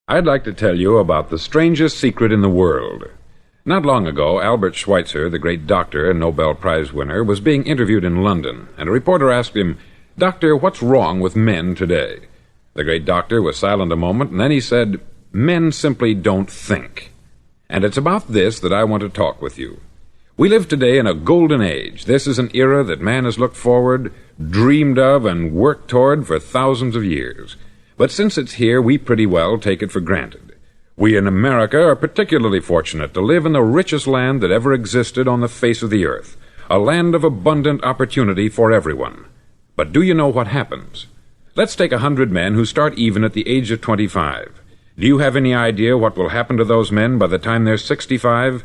I'd like to tell you about the strangest secret in the world. Not long ago, Albert Schweitzer, the great doctor and Nobel Prize winner, was being interviewed in London, and a reporter asked him, "Doctor, what's wrong with men today?" The great doctor was silent a moment, and then he said, "Men simply don't think." And it's about this that I want to talk with you. We live today in a golden age. This is an era that man has looked forward, dreamed of, and worked toward for thousands of years. But since it's here, we pretty well take it for granted. We in America are particularly fortunate to live in the richest land that ever existed on the face of the earth, a land of abundant opportunity for everyone. But do you know what happens? Let's take 100 men who start even at the age of 25. Do you have any idea what will happen to those men by the time they're 65?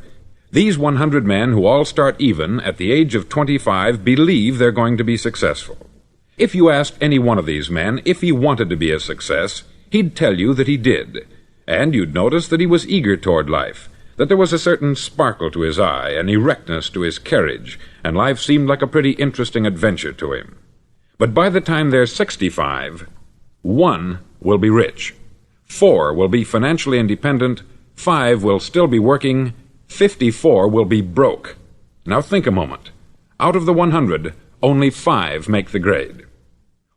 These 100 men who all start even at the age of 25 believe they're going to be successful. If you asked any one of these men if he wanted to be a success, he'd tell you that he did. And you'd notice that he was eager toward life, that there was a certain sparkle to his eye, an erectness to his carriage, and life seemed like a pretty interesting adventure to him. But by the time they're 65, 1 will be rich, 4 will be financially independent, 5 will still be working, 54 will be broke. Now think a moment. Out of the 100, only 5 make the grade.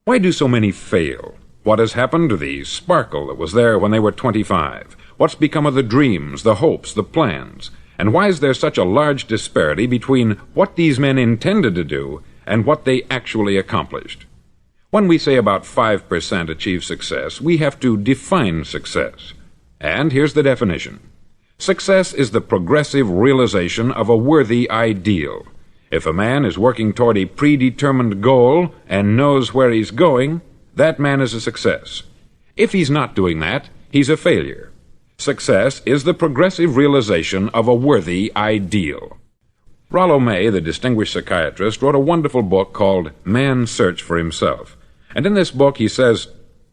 Why do so many fail? What has happened to the sparkle that was there when they were 25? What's become of the dreams, the hopes, the plans? And why is there such a large disparity between what these men intended to do and what they actually accomplished? When we say about 5% achieve success, we have to define success. And here's the definition. Success is the progressive realization of a worthy ideal. If a man is working toward a predetermined goal and knows where he's going, that man is a success. If he's not doing that, he's a failure. Success is the progressive realization of a worthy ideal. Rollo May, the distinguished psychiatrist, wrote a wonderful book called Man's Search for Himself. And in this book he says,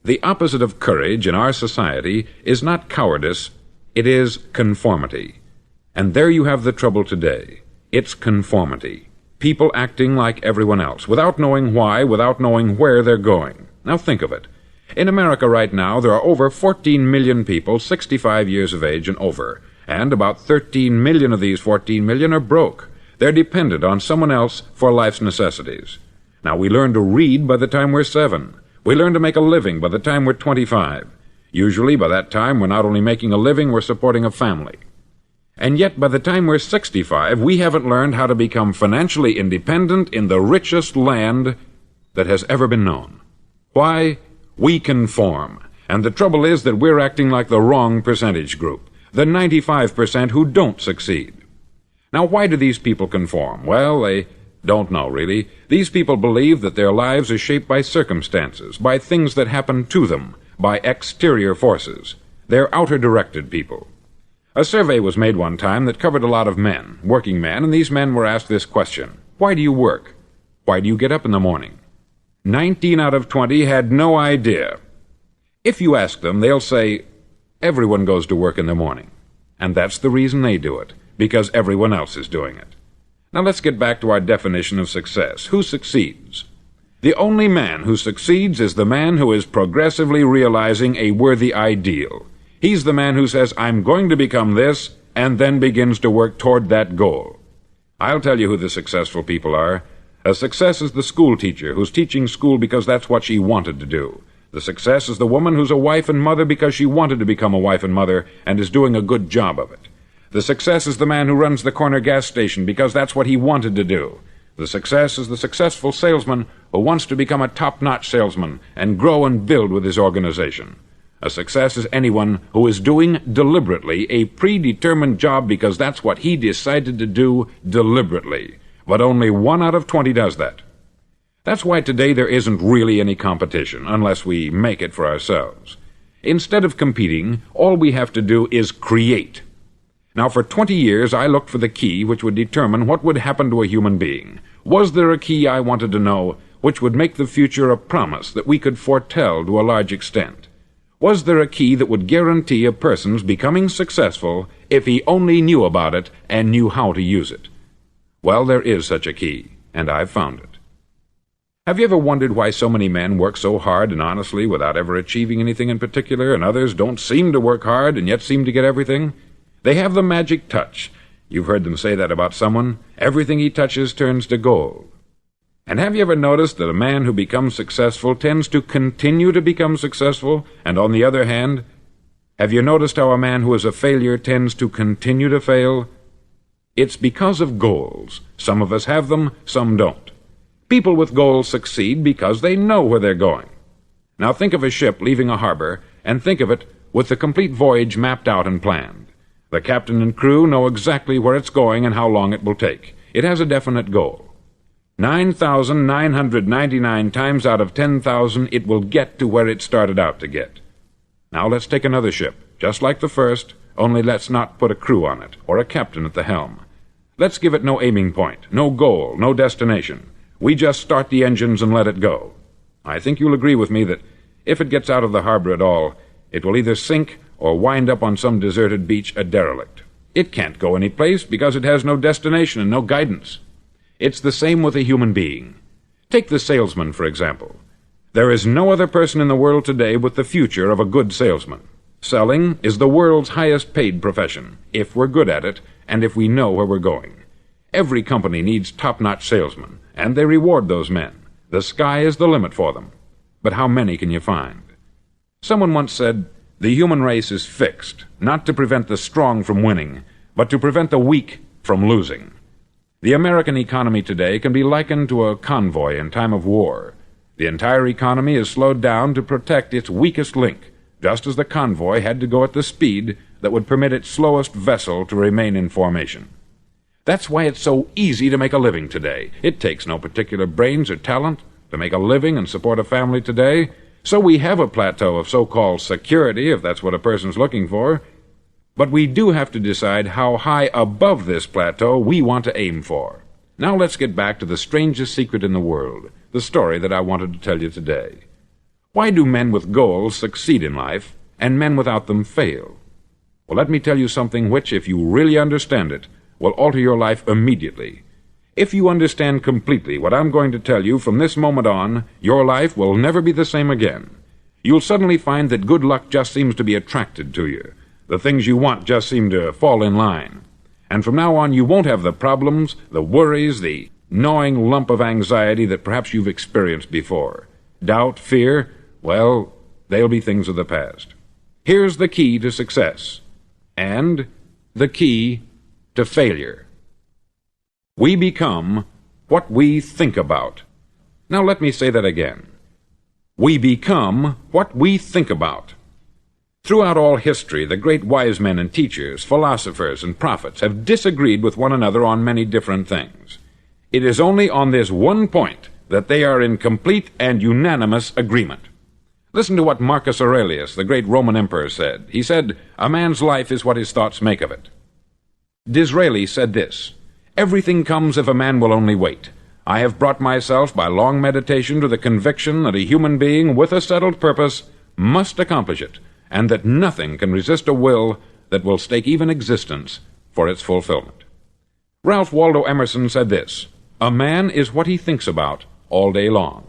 "The opposite of courage in our society is not cowardice, it is conformity." And there you have the trouble today. It's conformity. People acting like everyone else, without knowing why, without knowing where they're going. Now think of it. In America right now, there are over 14 million people 65 years of age and over, and about 13 million of these 14 million are broke. They're dependent on someone else for life's necessities. Now, we learn to read by the time we're 7. We learn to make a living by the time we're 25. Usually, by that time, we're not only making a living, we're supporting a family. And yet, by the time we're 65, we haven't learned how to become financially independent in the richest land that has ever been known. Why? We conform. And the trouble is that we're acting like the wrong percentage group, the 95% who don't succeed. Now, why do these people conform? Well, they don't know, really. These people believe that their lives are shaped by circumstances, by things that happen to them, by exterior forces. They're outer-directed people. A survey was made one time that covered a lot of men, working men, and these men were asked this question: why do you work? Why do you get up in the morning? 19 out of 20 had no idea. If you ask them, they'll say, everyone goes to work in the morning. And that's the reason they do it, because everyone else is doing it. Now let's get back to our definition of success. Who succeeds? The only man who succeeds is the man who is progressively realizing a worthy ideal. He's the man who says, I'm going to become this, and then begins to work toward that goal. I'll tell you who the successful people are. A success is the school teacher who's teaching school because that's what she wanted to do. The success is the woman who's a wife and mother because she wanted to become a wife and mother and is doing a good job of it. The success is the man who runs the corner gas station because that's what he wanted to do. The success is the successful salesman who wants to become a top-notch salesman and grow and build with his organization. A success is anyone who is doing deliberately a predetermined job because that's what he decided to do deliberately. But only 1 out of 20 does that. That's why today there isn't really any competition, unless we make it for ourselves. Instead of competing, all we have to do is create. Now, for 20 years, I looked for the key which would determine what would happen to a human being. Was there a key, I wanted to know, which would make the future a promise that we could foretell to a large extent? Was there a key that would guarantee a person's becoming successful if he only knew about it and knew how to use it? Well, there is such a key, and I've found it. Have you ever wondered why so many men work so hard and honestly without ever achieving anything in particular, and others don't seem to work hard and yet seem to get everything? They have the magic touch. You've heard them say that about someone. Everything he touches turns to gold. And have you ever noticed that a man who becomes successful tends to continue to become successful, and on the other hand, have you noticed how a man who is a failure tends to continue to fail? It's because of goals. Some of us have them, some don't. People with goals succeed because they know where they're going. Now think of a ship leaving a harbor, and think of it with the complete voyage mapped out and planned. The captain and crew know exactly where it's going and how long it will take. It has a definite goal. 9,999 times out of 10,000 it will get to where it started out to get. Now let's take another ship, just like the first, only let's not put a crew on it, or a captain at the helm. Let's give it no aiming point, no goal, no destination. We just start the engines and let it go. I think you'll agree with me that if it gets out of the harbor at all, it will either sink or wind up on some deserted beach a derelict. It can't go any place because it has no destination and no guidance. It's the same with a human being. Take the salesman, for example. There is no other person in the world today with the future of a good salesman. Selling is the world's highest paid profession, if we're good at it and if we know where we're going. Every company needs top-notch salesmen, and they reward those men. The sky is the limit for them. But how many can you find? Someone once said, the human race is fixed, not to prevent the strong from winning, but to prevent the weak from losing. The American economy today can be likened to a convoy in time of war. The entire economy is slowed down to protect its weakest link, just as the convoy had to go at the speed that would permit its slowest vessel to remain in formation. That's why it's so easy to make a living today. It takes no particular brains or talent to make a living and support a family today. So we have a plateau of so-called security, if that's what a person's looking for. But we do have to decide how high above this plateau we want to aim for. Now let's get back to the strangest secret in the world, the story that I wanted to tell you today. Why do men with goals succeed in life, and men without them fail? Well, let me tell you something which, if you really understand it, will alter your life immediately. If you understand completely what I'm going to tell you from this moment on, your life will never be the same again. You'll suddenly find that good luck just seems to be attracted to you. The things you want just seem to fall in line. And from now on, you won't have the problems, the worries, the gnawing lump of anxiety that perhaps you've experienced before. Doubt, fear, well, they'll be things of the past. Here's the key to success, and the key to failure. We become what we think about. Now let me say that again. We become what we think about. Throughout all history, the great wise men and teachers, philosophers and prophets have disagreed with one another on many different things. It is only on this one point that they are in complete and unanimous agreement. Listen to what Marcus Aurelius, the great Roman emperor, said. He said, "A man's life is what his thoughts make of it." Disraeli said this, "Everything comes if a man will only wait. I have brought myself by long meditation to the conviction that a human being with a settled purpose must accomplish it, and that nothing can resist a will that will stake even existence for its fulfillment." Ralph Waldo Emerson said this, "A man is what he thinks about all day long."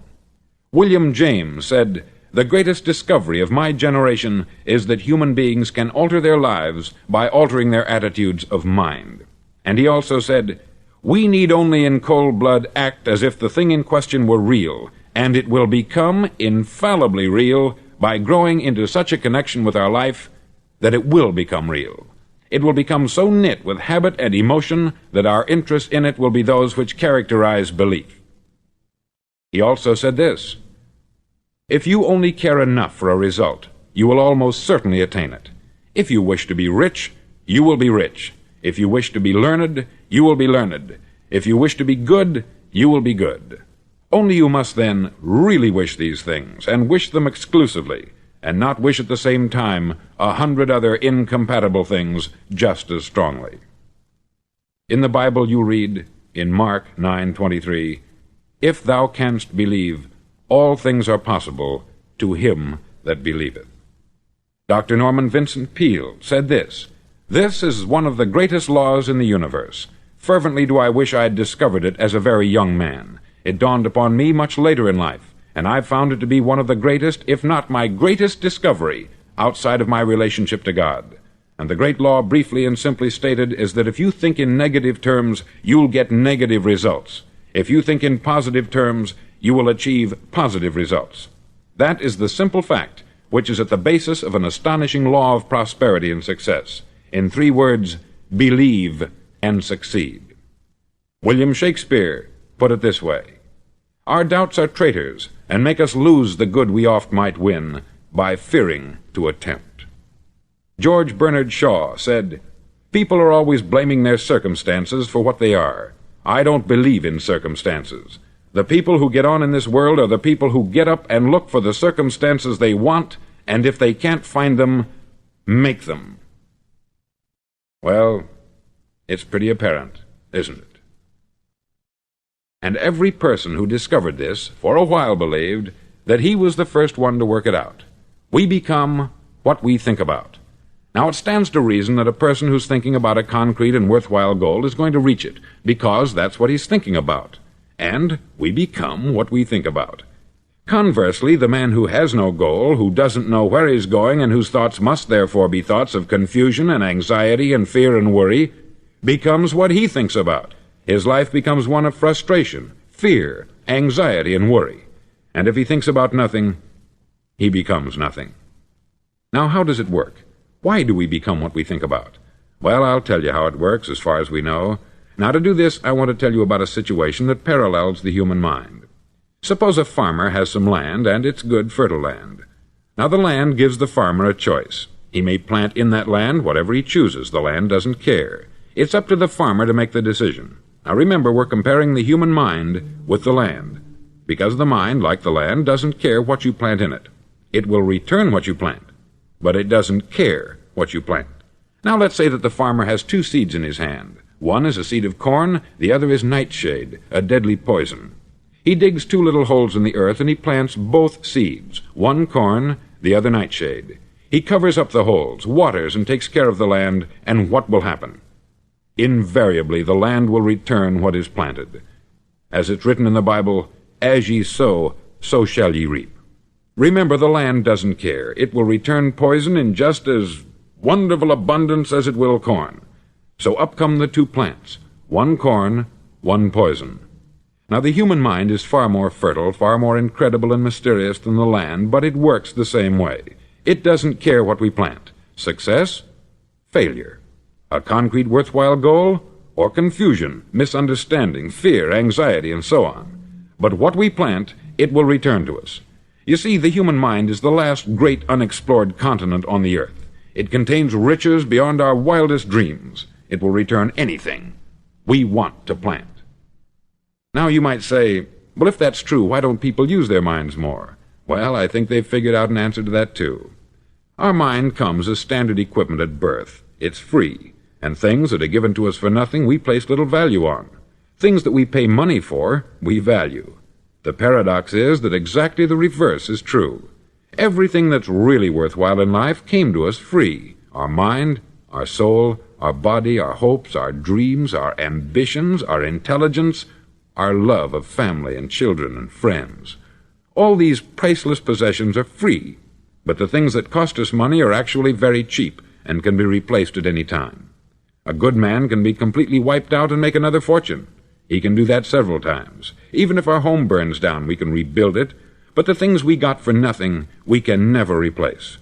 William James said, "The greatest discovery of my generation is that human beings can alter their lives by altering their attitudes of mind." And he also said, "We need only in cold blood act as if the thing in question were real, and it will become infallibly real by growing into such a connection with our life that it will become real. It will become so knit with habit and emotion that our interest in it will be those which characterize belief." He also said this, "If you only care enough for a result, you will almost certainly attain it. If you wish to be rich, you will be rich. If you wish to be learned, you will be learned. If you wish to be good, you will be good. Only you must then really wish these things, and wish them exclusively, and not wish at the same time 100 other incompatible things just as strongly." In the Bible you read, in Mark 9:23, "If thou canst believe, all things are possible to him that believeth." Dr. Norman Vincent Peale said this, "This is one of the greatest laws in the universe. Fervently do I wish I had discovered it as a very young man. It dawned upon me much later in life, and I've found it to be one of the greatest, if not my greatest discovery, outside of my relationship to God. And the great law, briefly and simply stated, is that if you think in negative terms, you'll get negative results. If you think in positive terms, you will achieve positive results. That is the simple fact which is at the basis of an astonishing law of prosperity and success. In 3 words, believe and succeed. William Shakespeare put it this way: "Our doubts are traitors, and make us lose the good we oft might win, by fearing to attempt." George Bernard Shaw said, "People are always blaming their circumstances for what they are. I don't believe in circumstances. The people who get on in this world are the people who get up and look for the circumstances they want, and if they can't find them, make them." Well, it's pretty apparent, isn't it? And every person who discovered this, for a while believed that he was the first one to work it out. We become what we think about. Now, it stands to reason that a person who's thinking about a concrete and worthwhile goal is going to reach it, because that's what he's thinking about. And we become what we think about. Conversely, the man who has no goal, who doesn't know where he's going, and whose thoughts must therefore be thoughts of confusion and anxiety and fear and worry, becomes what he thinks about. His life becomes one of frustration, fear, anxiety, and worry. And if he thinks about nothing, he becomes nothing. Now, how does it work? Why do we become what we think about? Well, I'll tell you how it works as far as we know. Now, to do this, I want to tell you about a situation that parallels the human mind. Suppose a farmer has some land, and it's good, fertile land. Now, the land gives the farmer a choice. He may plant in that land whatever he chooses. The land doesn't care. It's up to the farmer to make the decision. Now, remember, we're comparing the human mind with the land, because the mind, like the land, doesn't care what you plant in it. It will return what you plant, but it doesn't care what you plant. Now, let's say that the farmer has 2 seeds in his hand. One is a seed of corn, the other is nightshade, a deadly poison. He digs 2 little holes in the earth, and he plants both seeds, one corn, the other nightshade. He covers up the holes, waters, and takes care of the land, and what will happen? Invariably, the land will return what is planted. As it's written in the Bible, "As ye sow, so shall ye reap." Remember, the land doesn't care. It will return poison in just as wonderful abundance as it will corn. So up come the 2 plants, one corn, one poison. Now, the human mind is far more fertile, far more incredible and mysterious than the land, but it works the same way. It doesn't care what we plant. Success, failure. A concrete, worthwhile goal, or confusion, misunderstanding, fear, anxiety, and so on. But what we plant, it will return to us. You see, the human mind is the last great unexplored continent on the earth. It contains riches beyond our wildest dreams. It will return anything we want to plant. Now, you might say, well, if that's true, why don't people use their minds more? Well, I think they've figured out an answer to that, too. Our mind comes as standard equipment at birth. It's free, and things that are given to us for nothing we place little value on. Things that we pay money for, we value. The paradox is that exactly the reverse is true. Everything that's really worthwhile in life came to us free. Our mind, our soul, our body, our hopes, our dreams, our ambitions, our intelligence, our love of family and children and friends. All these priceless possessions are free, but the things that cost us money are actually very cheap and can be replaced at any time. A good man can be completely wiped out and make another fortune. He can do that several times. Even if our home burns down, we can rebuild it, but the things we got for nothing, we can never replace.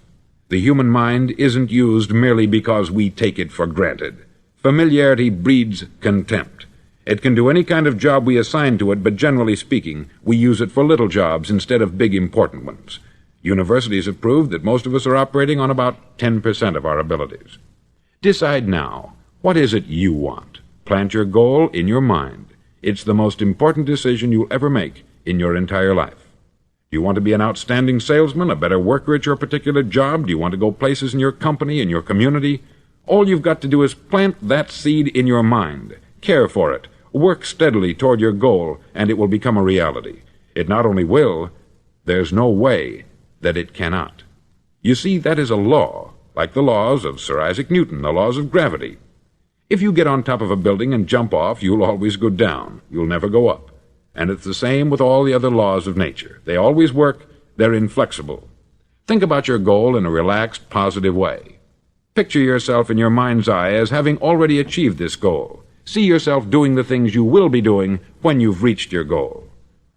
The human mind isn't used merely because we take it for granted. Familiarity breeds contempt. It can do any kind of job we assign to it, but generally speaking, we use it for little jobs instead of big, important ones. Universities have proved that most of us are operating on about 10% of our abilities. Decide now, what is it you want? Plant your goal in your mind. It's the most important decision you'll ever make in your entire life. Do you want to be an outstanding salesman, a better worker at your particular job? Do you want to go places in your company, in your community? All you've got to do is plant that seed in your mind. Care for it. Work steadily toward your goal, and it will become a reality. It not only will, there's no way that it cannot. You see, that is a law, like the laws of Sir Isaac Newton, the laws of gravity. If you get on top of a building and jump off, you'll always go down. You'll never go up. And it's the same with all the other laws of nature. They always work. They're inflexible. Think about your goal in a relaxed, positive way. Picture yourself in your mind's eye as having already achieved this goal. See yourself doing the things you will be doing when you've reached your goal.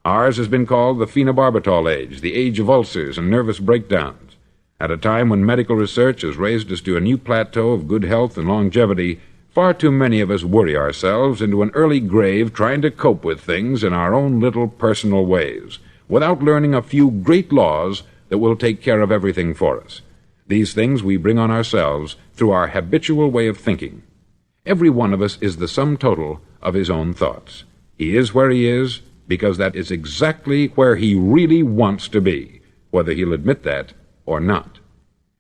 Ours has been called the phenobarbital age, the age of ulcers and nervous breakdowns. At a time when medical research has raised us to a new plateau of good health and longevity, far too many of us worry ourselves into an early grave trying to cope with things in our own little personal ways, without learning a few great laws that will take care of everything for us. These things we bring on ourselves through our habitual way of thinking. Every one of us is the sum total of his own thoughts. He is where he is because that is exactly where he really wants to be, whether he'll admit that or not.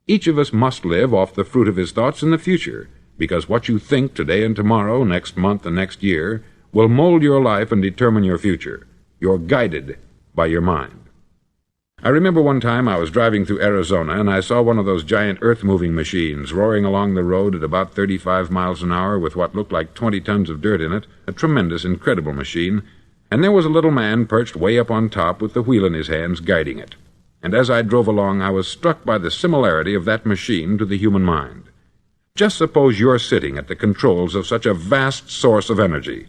Each of us must live off the fruit of his thoughts in the future, because what you think today and tomorrow, next month and next year, will mold your life and determine your future. You're guided by your mind. I remember one time I was driving through Arizona and I saw one of those giant earth-moving machines roaring along the road at about 35 miles an hour with what looked like 20 tons of dirt in it, a tremendous, incredible machine, and there was a little man perched way up on top with the wheel in his hands guiding it. And as I drove along, I was struck by the similarity of that machine to the human mind. Just suppose you're sitting at the controls of such a vast source of energy.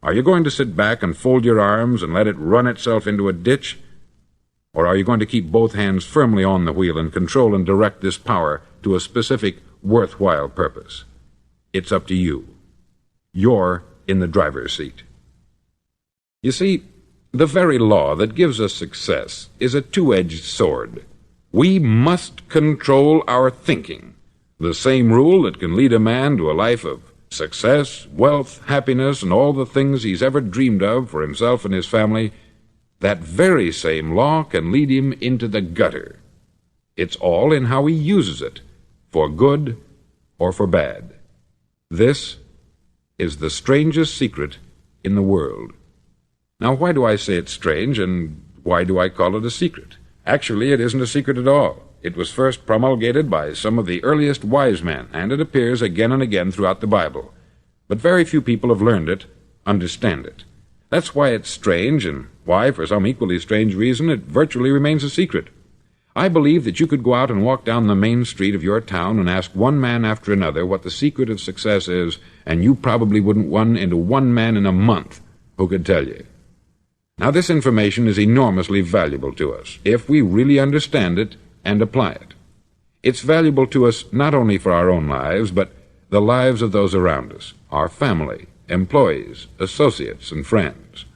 Are you going to sit back and fold your arms and let it run itself into a ditch? Or are you going to keep both hands firmly on the wheel and control and direct this power to a specific, worthwhile purpose? It's up to you. You're in the driver's seat. You see, the very law that gives us success is a two-edged sword. We must control our thinking. The same rule that can lead a man to a life of success, wealth, happiness, and all the things he's ever dreamed of for himself and his family, that very same law can lead him into the gutter. It's all in how he uses it, for good or for bad. This is the strangest secret in the world. Now, why do I say it's strange, and why do I call it a secret? Actually, it isn't a secret at all. It was first promulgated by some of the earliest wise men, and it appears again and again throughout the Bible. But very few people have learned it, understand it. That's why it's strange, and why, for some equally strange reason, it virtually remains a secret. I believe that you could go out and walk down the main street of your town and ask one man after another what the secret of success is, and you probably wouldn't run into one man in a month who could tell you. Now, this information is enormously valuable to us, if we really understand it and apply it. It's valuable to us not only for our own lives, but the lives of those around us, our family, employees, associates, and friends.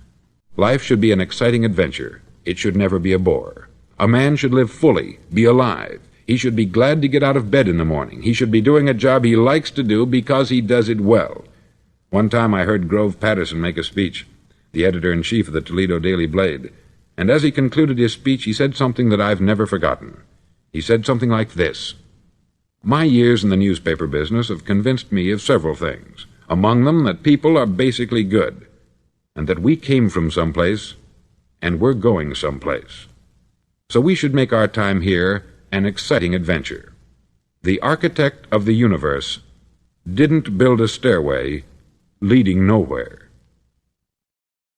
Life should be an exciting adventure. It should never be a bore. A man should live fully, be alive. He should be glad to get out of bed in the morning. He should be doing a job he likes to do because he does it well. One time I heard Grove Patterson make a speech, the editor-in-chief of the Toledo Daily Blade, and as he concluded his speech, he said something that I've never forgotten. He said something like this: "My years in the newspaper business have convinced me of several things, among them that people are basically good, and that we came from someplace, and we're going someplace. So we should make our time here an exciting adventure. The architect of the universe didn't build a stairway leading nowhere."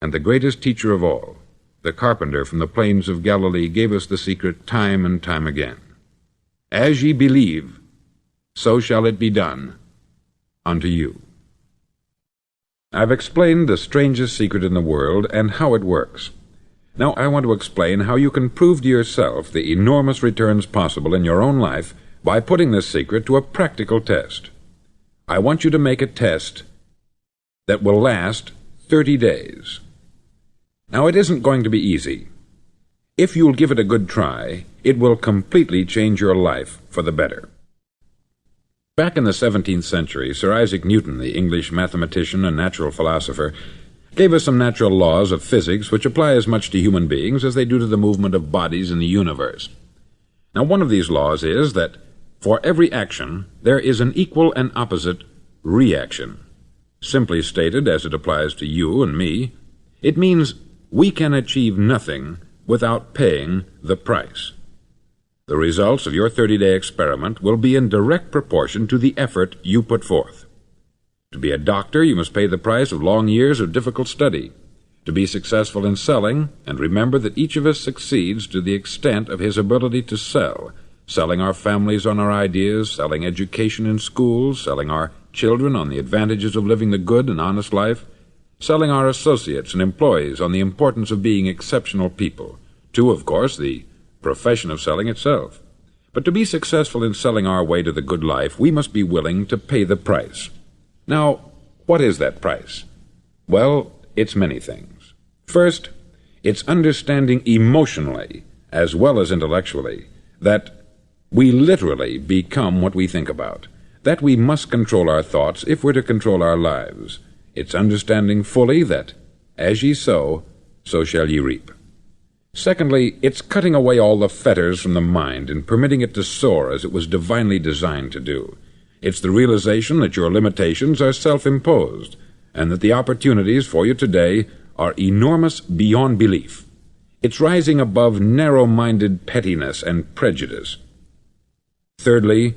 And the greatest teacher of all, the carpenter from the plains of Galilee, gave us the secret time and time again. "As ye believe, so shall it be done unto you." I've explained the strangest secret in the world and how it works. Now I want to explain how you can prove to yourself the enormous returns possible in your own life by putting this secret to a practical test. I want you to make a test that will last 30 days. Now, it isn't going to be easy. If you'll give it a good try, it will completely change your life for the better. Back in the 17th century, Sir Isaac Newton, the English mathematician and natural philosopher, gave us some natural laws of physics which apply as much to human beings as they do to the movement of bodies in the universe. Now, one of these laws is that for every action there is an equal and opposite reaction. Simply stated, as it applies to you and me, it means we can achieve nothing without paying the price. The results of your 30-day experiment will be in direct proportion to the effort you put forth. To be a doctor, you must pay the price of long years of difficult study. to be successful in selling, and remember that each of us succeeds to the extent of his ability to sell, selling our families on our ideas, selling education in schools, selling our children on the advantages of living the good and honest life, selling our associates and employees on the importance of being exceptional people, to, of course, the profession of selling itself. But to be successful in selling our way to the good life, we must be willing to pay the price. Now, what is that price? Well, it's many things. First, it's understanding emotionally, as well as intellectually, that we literally become what we think about, that we must control our thoughts if we're to control our lives. It's understanding fully that, as ye sow, so shall ye reap. Secondly, it's cutting away all the fetters from the mind and permitting it to soar as it was divinely designed to do. It's the realization that your limitations are self-imposed, and that the opportunities for you today are enormous beyond belief. It's rising above narrow-minded pettiness and prejudice. Thirdly,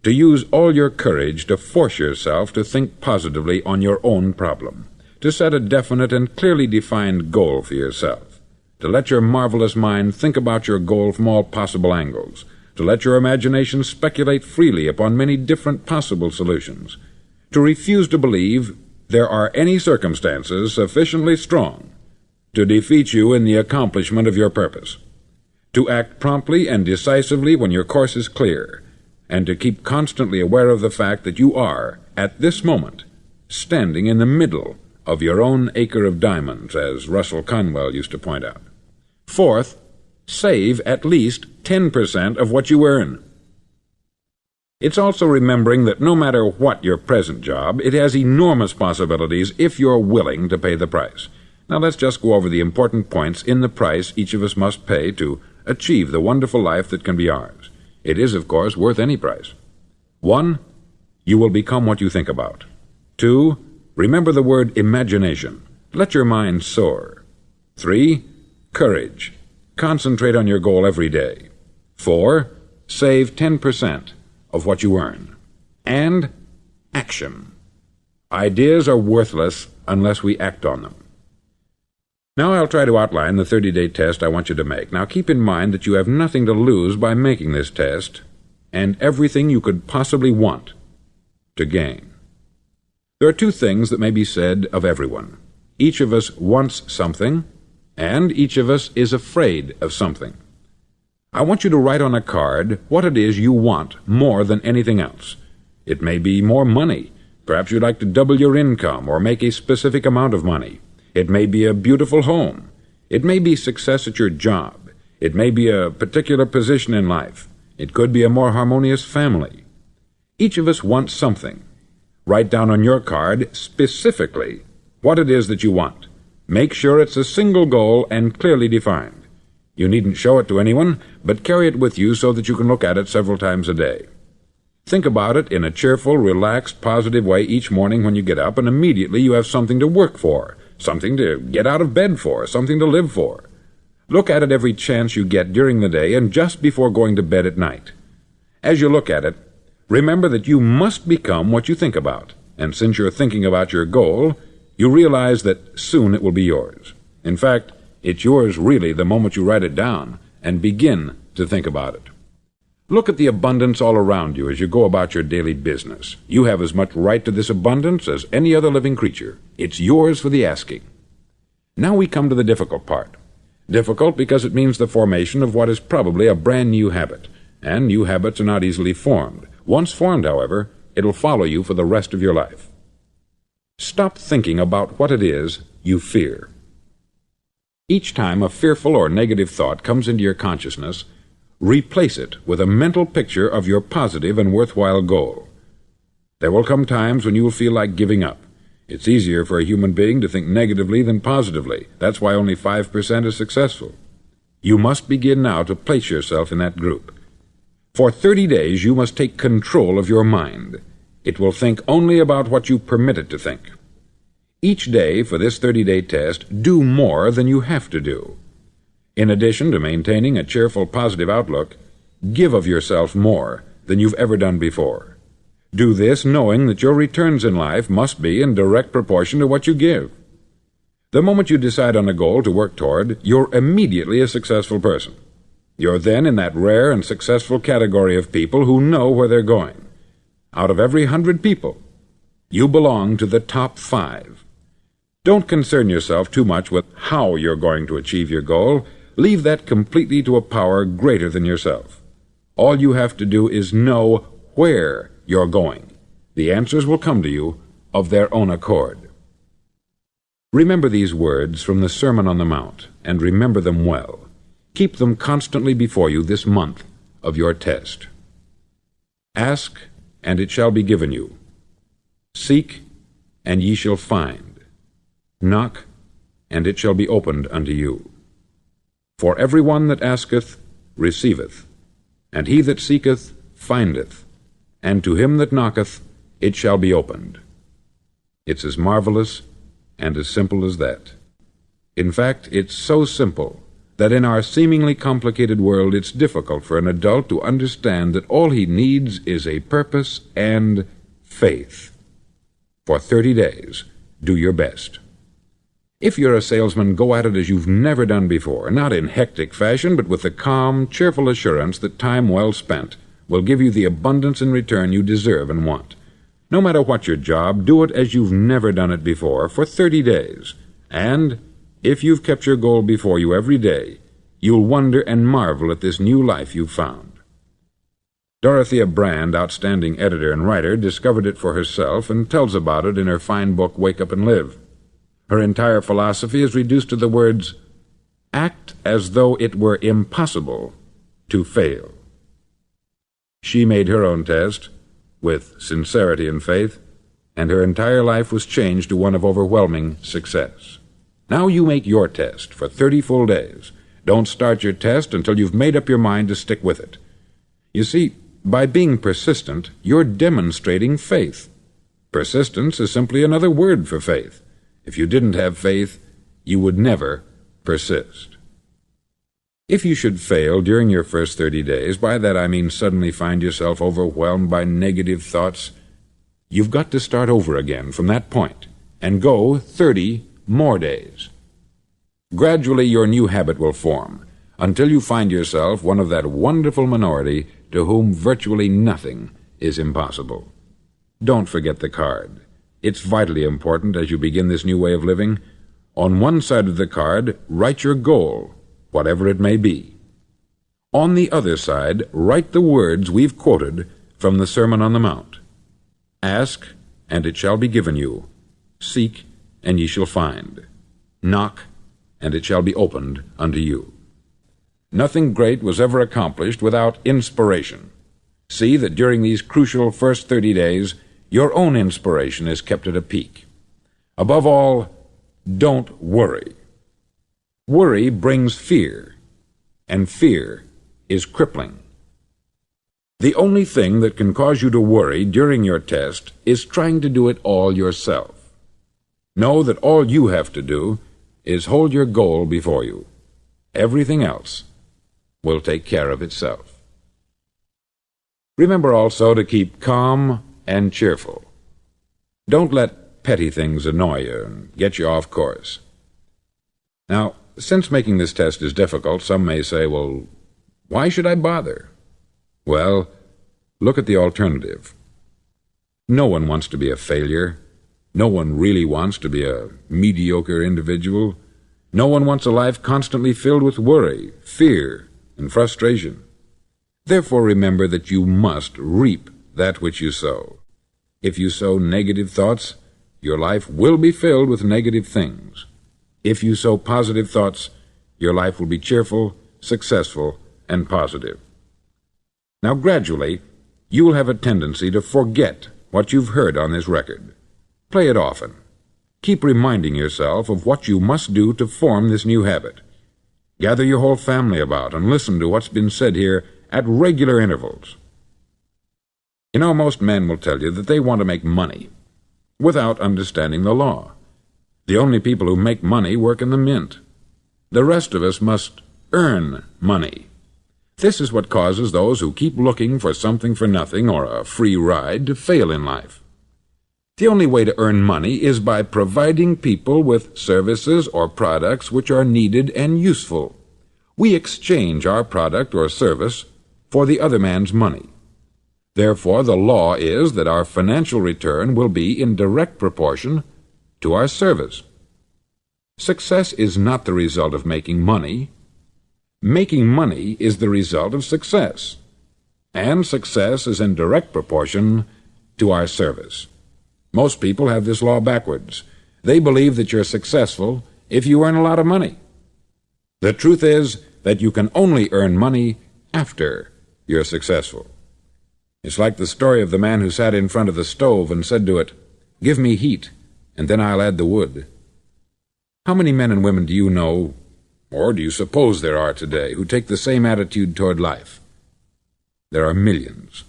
to use all your courage to force yourself to think positively on your own problem, to set a definite and clearly defined goal for yourself, to let your marvelous mind think about your goal from all possible angles, to let your imagination speculate freely upon many different possible solutions, to refuse to believe there are any circumstances sufficiently strong to defeat you in the accomplishment of your purpose, to act promptly and decisively when your course is clear, and to keep constantly aware of the fact that you are, at this moment, standing in the middle of your own acre of diamonds, as Russell Conwell used to point out. Fourth, save at least 10% of what you earn. It's also remembering that no matter what your present job, it has enormous possibilities if you're willing to pay the price. Now let's just go over the important points in the price each of us must pay to achieve the wonderful life that can be ours. It is, of course, worth any price. 1. You will become what you think about. 2. Remember the word imagination. Let your mind soar. 3. Courage. Concentrate on your goal every day. 4. Save 10% of what you earn. And action. Ideas are worthless unless we act on them. Now I'll try to outline the 30-day test I want you to make. Now keep in mind that you have nothing to lose by making this test, and everything you could possibly want to gain. There are two things that may be said of everyone. Each of us wants something, and each of us is afraid of something. I want you to write on a card what it is you want more than anything else. It may be more money. Perhaps you'd like to double your income or make a specific amount of money. It may be a beautiful home. It may be success at your job. It may be a particular position in life. It could be a more harmonious family. Each of us wants something. Write down on your card specifically what it is that you want. Make sure it's a single goal and clearly defined. You needn't show it to anyone, but carry it with you so that you can look at it several times a day. Think about it in a cheerful, relaxed, positive way each morning when you get up, and immediately you have something to work for, something to get out of bed for, something to live for. Look at it every chance you get during the day and just before going to bed at night. As you look at it, remember that you must become what you think about, and since you're thinking about your goal, you realize that soon it will be yours. In fact, it's yours really the moment you write it down and begin to think about it. Look at the abundance all around you as you go about your daily business. You have as much right to this abundance as any other living creature. It's yours for the asking. Now we come to the difficult part. Difficult because it means the formation of what is probably a brand new habit, and new habits are not easily formed. Once formed, however, it'll follow you for the rest of your life. Stop thinking about what it is you fear. Each time a fearful or negative thought comes into your consciousness, replace it with a mental picture of your positive and worthwhile goal. There will come times when you will feel like giving up. It's easier for a human being to think negatively than positively. That's why only 5% is successful. You must begin now to place yourself in that group. For 30 days you must take control of your mind. It will think only about what you permit it to think. Each day for this 30-day test, do more than you have to do. In addition to maintaining a cheerful, positive outlook, give of yourself more than you've ever done before. Do this knowing that your returns in life must be in direct proportion to what you give. The moment you decide on a goal to work toward, you're immediately a successful person. You're then in that rare and successful category of people who know where they're going. Out of every 100 people, you belong to the top 5. Don't concern yourself too much with how you're going to achieve your goal. Leave that completely to a power greater than yourself. All you have to do is know where you're going. The answers will come to you of their own accord. Remember these words from the Sermon on the Mount, and remember them well. Keep them constantly before you this month of your test. Ask, and it shall be given you. Seek, and ye shall find. Knock, and it shall be opened unto you. For every one that asketh receiveth, and he that seeketh findeth, and to him that knocketh it shall be opened. It's as marvelous and as simple as that. In fact, it's so simple that in our seemingly complicated world it's difficult for an adult to understand that all he needs is a purpose and faith. For 30 days, do your best. If you're a salesman, go at it as you've never done before, not in hectic fashion, but with the calm, cheerful assurance that time well spent will give you the abundance in return you deserve and want. No matter what your job, do it as you've never done it before for 30 days. And if you've kept your goal before you every day, you'll wonder and marvel at this new life you've found. Dorothea Brand, outstanding editor and writer, discovered it for herself and tells about it in her fine book, Wake Up and Live. Her entire philosophy is reduced to the words, act as though it were impossible to fail. She made her own test with sincerity and faith, and her entire life was changed to one of overwhelming success. Now you make your test for 30 full days. Don't start your test until you've made up your mind to stick with it. You see, by being persistent, you're demonstrating faith. Persistence is simply another word for faith. If you didn't have faith, you would never persist. If you should fail during your first 30 days, by that I mean suddenly find yourself overwhelmed by negative thoughts, you've got to start over again from that point and go 30 more days. Gradually your new habit will form until you find yourself one of that wonderful minority to whom virtually nothing is impossible. Don't forget the card. It's vitally important as you begin this new way of living. On one side of the card, write your goal, whatever it may be. On the other side, write the words we've quoted from the Sermon on the Mount. Ask, and it shall be given you. Seek, and ye shall find. Knock, and it shall be opened unto you. Nothing great was ever accomplished without inspiration. See that during these crucial first 30 days, your own inspiration is kept at a peak. Above all, don't worry. Worry brings fear, and fear is crippling. The only thing that can cause you to worry during your test is trying to do it all yourself. Know that all you have to do is hold your goal before you. Everything else will take care of itself. Remember also to keep calm and cheerful. Don't let petty things annoy you and get you off course. Now, since making this test is difficult, some may say, well, why should I bother? Well, look at the alternative. No one wants to be a failure. No one really wants to be a mediocre individual. No one wants a life constantly filled with worry, fear, and frustration. Therefore, remember that you must reap that which you sow. If you sow negative thoughts, your life will be filled with negative things. If you sow positive thoughts, your life will be cheerful, successful, and positive. Now, gradually, you will have a tendency to forget what you've heard on this record. Play it often. Keep reminding yourself of what you must do to form this new habit. Gather your whole family about and listen to what's been said here at regular intervals. You know, most men will tell you that they want to make money without understanding the law. The only people who make money work in the mint. The rest of us must earn money. This is what causes those who keep looking for something for nothing or a free ride to fail in life. The only way to earn money is by providing people with services or products which are needed and useful. We exchange our product or service for the other man's money. Therefore, the law is that our financial return will be in direct proportion to our service. Success is not the result of making money. Making money is the result of success, and success is in direct proportion to our service. Most people have this law backwards. They believe that you're successful if you earn a lot of money. The truth is that you can only earn money after you're successful. It's like the story of the man who sat in front of the stove and said to it, "Give me heat, and then I'll add the wood." How many men and women do you know, or do you suppose there are today, who take the same attitude toward life? There are millions.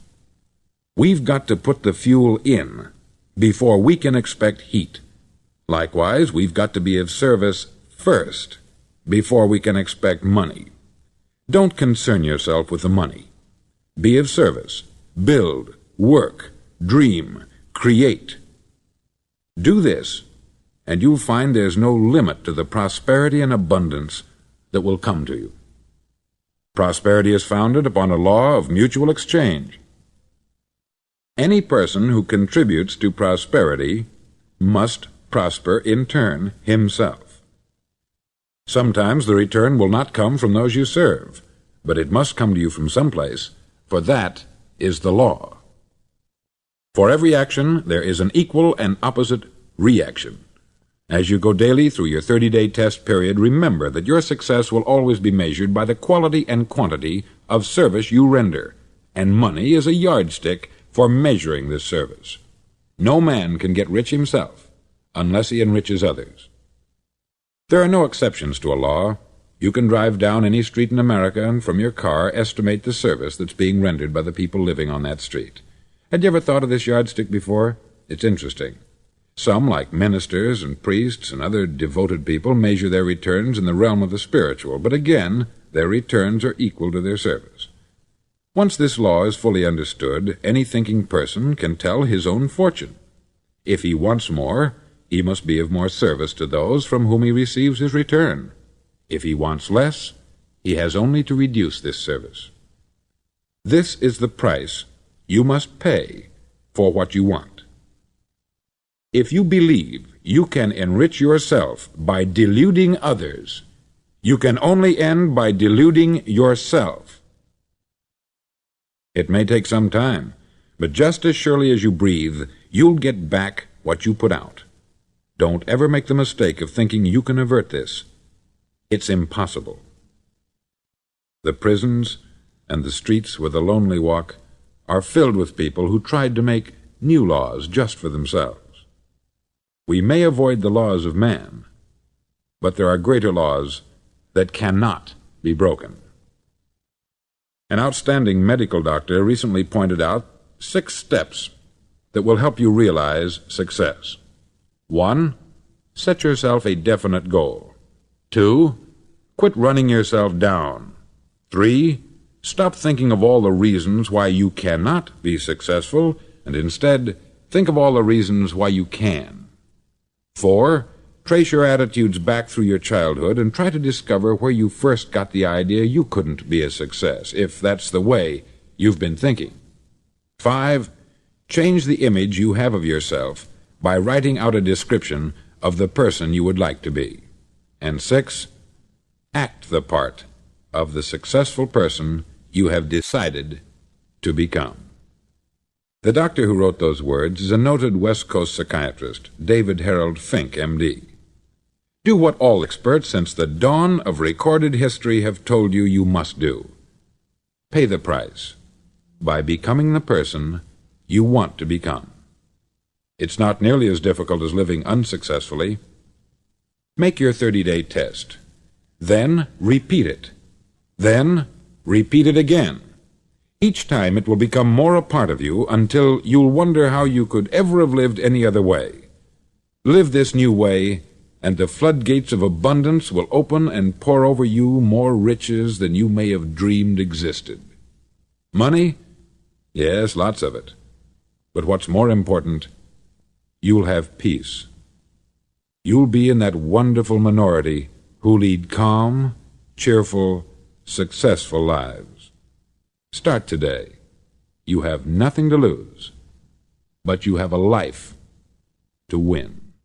We've got to put the fuel in before we can expect heat. Likewise, we've got to be of service first before we can expect money. Don't concern yourself with the money. Be of service. Build, work, dream, create. Do this, and you'll find there's no limit to the prosperity and abundance that will come to you. Prosperity is founded upon a law of mutual exchange. Any person who contributes to prosperity must prosper in turn himself. Sometimes the return will not come from those you serve, but it must come to you from someplace, for that is the law. For every action there is an equal and opposite reaction. As you go daily through your 30-day test period, remember that your success will always be measured by the quality and quantity of service you render, and money is a yardstick for measuring this service. No man can get rich himself unless he enriches others. There are no exceptions to a law. You can drive down any street in America and from your car estimate the service that's being rendered by the people living on that street. Had you ever thought of this yardstick before? It's interesting. Some, like ministers and priests and other devoted people, measure their returns in the realm of the spiritual, but again, their returns are equal to their service. Once this law is fully understood, any thinking person can tell his own fortune. If he wants more, he must be of more service to those from whom he receives his return. If he wants less, he has only to reduce this service. This is the price you must pay for what you want. If you believe you can enrich yourself by deluding others, you can only end by deluding yourself. It may take some time, but just as surely as you breathe, you'll get back what you put out. Don't ever make the mistake of thinking you can avert this. It's impossible. The prisons and the streets where the lonely walk are filled with people who tried to make new laws just for themselves. We may avoid the laws of man, but there are greater laws that cannot be broken. An outstanding medical doctor recently pointed out 6 steps that will help you realize success. 1. Set yourself a definite goal. 2. Quit running yourself down. 3. Stop thinking of all the reasons why you cannot be successful, and instead think of all the reasons why you can. 4. Trace your attitudes back through your childhood and try to discover where you first got the idea you couldn't be a success, if that's the way you've been thinking. 5. Change the image you have of yourself by writing out a description of the person you would like to be. And 6. Act the part of the successful person you have decided to become. The doctor who wrote those words is a noted West Coast psychiatrist, David Harold Fink, M.D. Do what all experts since the dawn of recorded history have told you you must do. Pay the price by becoming the person you want to become. It's not nearly as difficult as living unsuccessfully. Make your 30-day test. Then repeat it. Then repeat it again. Each time it will become more a part of you until you'll wonder how you could ever have lived any other way. Live this new way, and the floodgates of abundance will open and pour over you more riches than you may have dreamed existed. Money? Yes, lots of it. But what's more important, you'll have peace. You'll be in that wonderful minority who lead calm, cheerful, successful lives. Start today. You have nothing to lose, but you have a life to win.